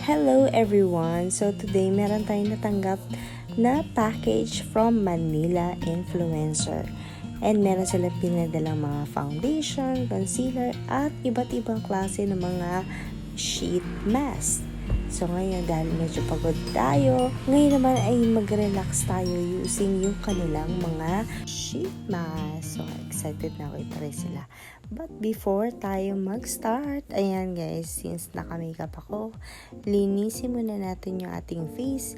Hello everyone! So today meron tayong natanggap na package from Manila Influencer. And meron sila pinadalang mga foundation, concealer, at iba't ibang klase ng mga sheet mask. So ngayon dahil medyo pagod tayo, ngayon naman ay mag-relax tayo using yung kanilang mga sheet mask. So excited na ako i-try sila. But before tayo mag-start, ayan guys, since naka-makeup ako, linisin muna natin yung ating face.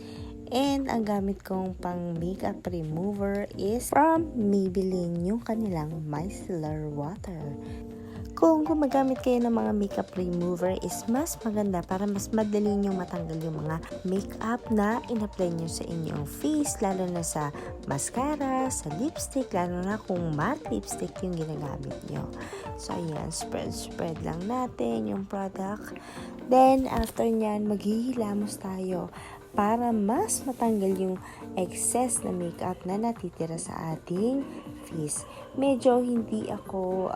And ang gamit kong pang makeup remover is from Maybelline, yung kanilang micellar water. Kung gumagamit kayo ng mga makeup remover is mas maganda para mas madali nyo matanggal yung mga makeup na in-apply nyo sa inyong face, lalo na sa mascara, sa lipstick, lalo na kung matte lipstick yung ginagamit nyo. So ayan, spread lang natin yung product. Then after nyan, maghihilamos tayo para mas matanggal yung excess na makeup na natitira sa ating face. Medyo hindi ako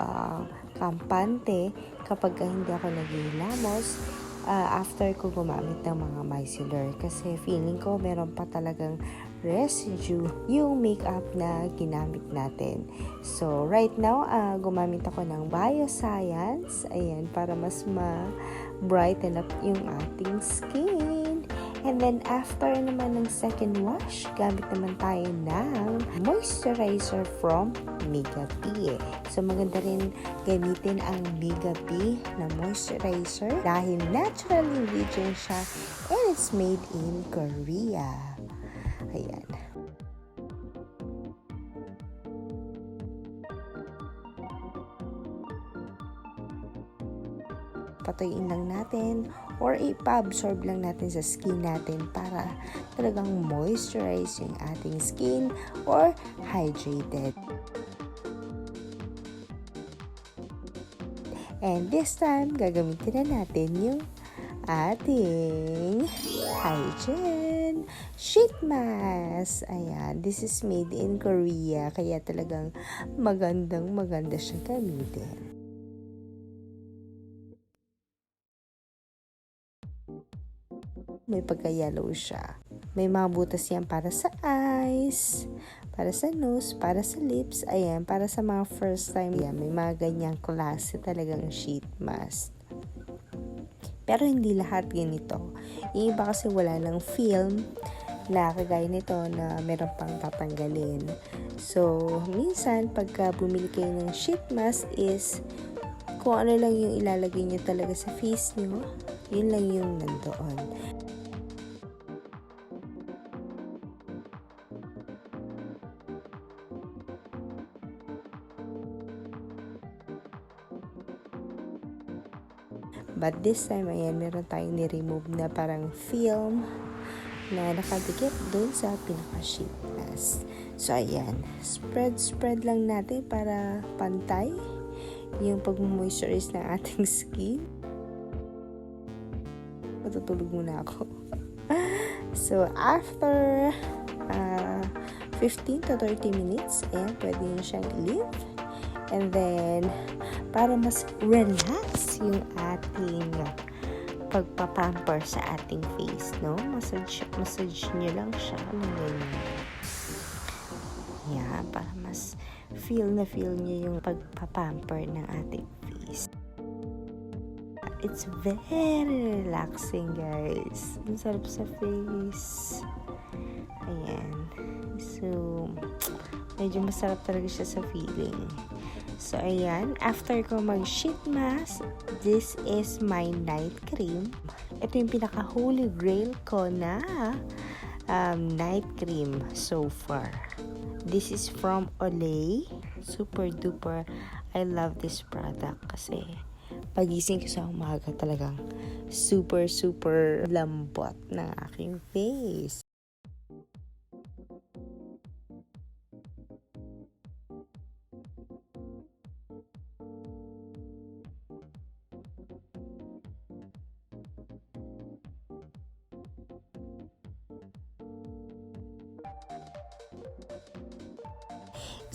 kampante kapag hindi ako naghihilamos after ko gumamit ng mga micellar, kasi feeling ko meron pa talagang residue yung makeup na ginamit natin. So right now gumamit ako ng Bioscience, ayan, para mas ma-brighten up yung ating skin. And then, after naman ng second wash, gamit naman tayo ng moisturizer from Megapi. So, maganda rin gamitin ang Megapi na moisturizer dahil natural ingredient siya and it's made in Korea. Ayan. Patuyin lang natin or ipa-absorb lang natin sa skin natin para talagang moisturize yung ating skin or hydrated. And this time, gagamitin na natin yung ating HAYEJIN sheet mask. Ayan, this is made in Korea, kaya talagang maganda siya gamitin. May pagka-yellow siya. May mga butas yan para sa eyes, para sa nose, para sa lips. Ayan, para sa mga first time yan. May mga ganyang klase talagang sheet mask. Pero hindi lahat ganito. Yung iba kasi wala ng film na kagaya nito na meron pang tatanggalin. So, minsan pagka bumili kayo ng sheet mask is kung ano lang yung ilalagay nyo talaga sa face nyo, yun lang yung nandoon. But this time, ayan, meron tayong ni-remove na parang film na nakadikit doon sa pinaka-sheet mask. So, ayan, spread lang natin para pantay yung pag-moisturize ng ating skin. Matutulog muna ako. So, after 15 to 30 minutes, ayan, pwede nyo siyang i-leave. And then, para mas relax yung ating pagpapamper sa ating face, no? Massage nyo lang siya ng ganyan. Yeah, para mas feel nyo yung pagpapamper ng ating face. It's very relaxing, guys. Ang sarap sa face. Ayan. So, medyo masarap talaga siya sa feeling. So, ayan. After ko mag-sheet mask, this is my night cream. Ito yung pinaka-holy grail ko na night cream so far. This is from Olay. Super duper. I love this product kasi pagising ko sa umaga talagang super lambot ng aking face.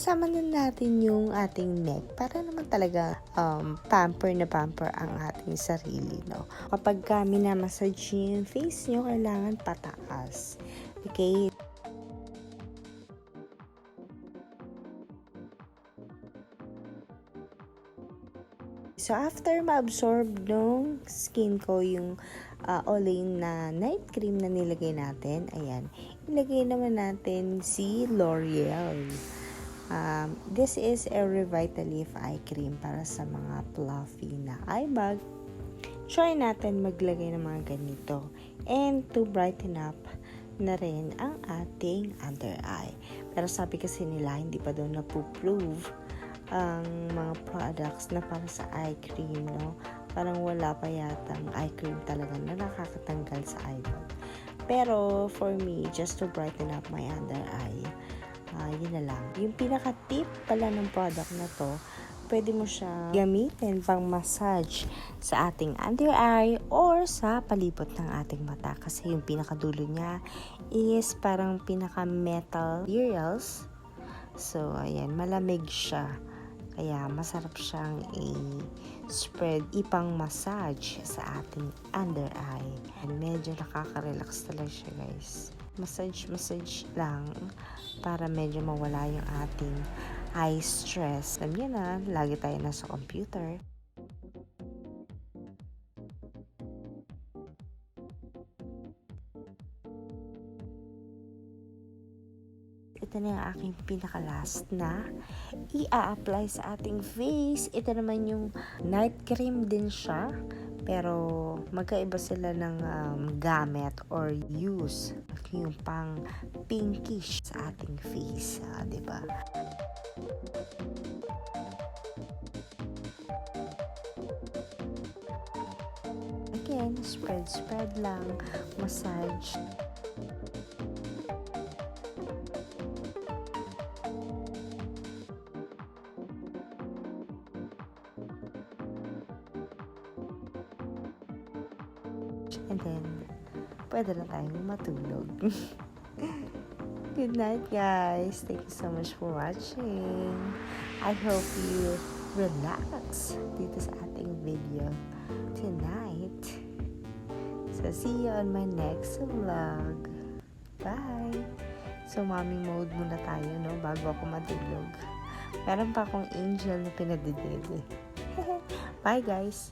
Sama na natin yung ating neck para naman talaga pamper na pamper ang ating sarili, no? Kapag minamassage yung face nyo, kailangan pataas. Okay? So, after ma-absorb ng skin ko yung Olay na night cream na nilagay natin, ayan, ilagay naman natin si L'Oreal. This is a Revitalift eye cream para sa mga fluffy na eye bag. Try natin maglagay ng mga ganito. And to brighten up na rin ang ating under eye. Pero sabi kasi nila, hindi pa daw na-prove ang mga products na para sa eye cream, no? Parang wala pa yatang eye cream talaga na nakakatanggal sa eyeball. Pero for me, just to brighten up my under eye, yun na lang. Yung pinaka-tip pala ng product na to, pwede mo siya gamitin pang massage sa ating under eye or sa palibot ng ating mata. Kasi yung pinakadulo niya is parang pinaka-metal materials. So, ayan, malamig siya. Kaya masarap siyang i-spread, ipang massage sa ating under eye. And medyo nakaka-relax talaga siya, guys. Massage lang para medyo mawala yung ating eye stress. Alam niyo na, lagi tayo nasa computer. Ito na yung aking pinaka-last na i-apply sa ating face. Ito naman yung night cream din siya. Pero magkaiba sila ng gamit or use. Yung pang pinkish sa ating face. Diba? Again, spread lang. Massage. And then, pwede na tayong matulog. Good night, guys. Thank you so much for watching. I hope you relax dito sa ating video tonight. So, see you on my next vlog. Bye! So, mommy mode muna tayo, no? Bago ako matulog. Meron pa akong angel na pinadidede. Bye, guys!